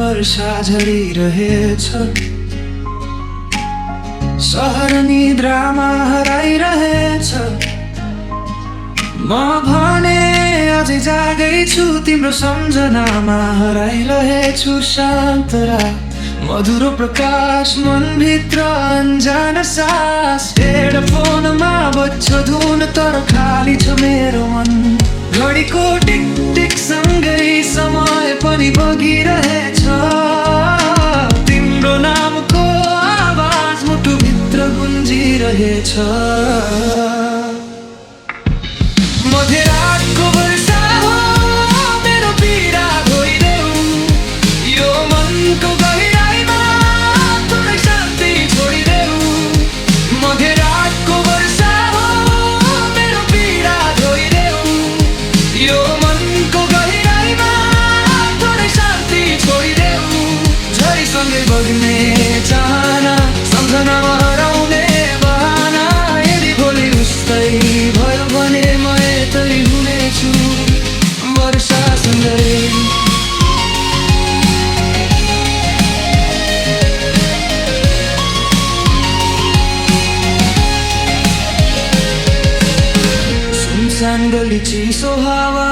वर्षा झरिरहेछ। सहर निद्रामा हराइरहेछ। म भने अझै जागै छु, तिम्रो सम्झनामा हराइरहेछु। शान्त रात, मधुरो प्रकाश, मनभित्र अन्जान सास। हेडफोनमा बज्छ धुन, तर खाली छ मेरो मन। घडीको टिक टिक सँगै समय पनि बगिरहेछ। तिम्रो नामको आवाज मुटुभित्र गुन्जिरहेछ। मध्यरातको वर्षा हो, मेरो पीडा धोइदेऊ। यो मनको गहिराईमा थोरै शान्ति छोडिदेऊ। मध्यरातको वर्षा हो, मेरो पीडा धोइदेऊ। यो मनको गहिराईमा थोरै शान्ति छोडिदेऊ। झरीसँगै बग्ने चाहना, सम्झनामा हराउने बहाना। यदि भोलि उस्तै भयो भने म यतै हुनेछु वर्षासँगै। सुनसान गली, चिसो हावा,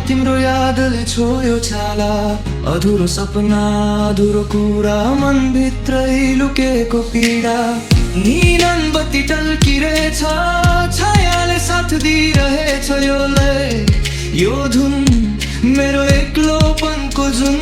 तिम्रो यादले छोयो छाला। अधुरो सपना, अधुरो कुरा, मनभित्रै लुकेको पीडा। नीलन बत्ती टल्किरहेछ, छायाले साथ दिइरहेछ। यो लय, यो धुन, मेरो एक्लोपनको जुन।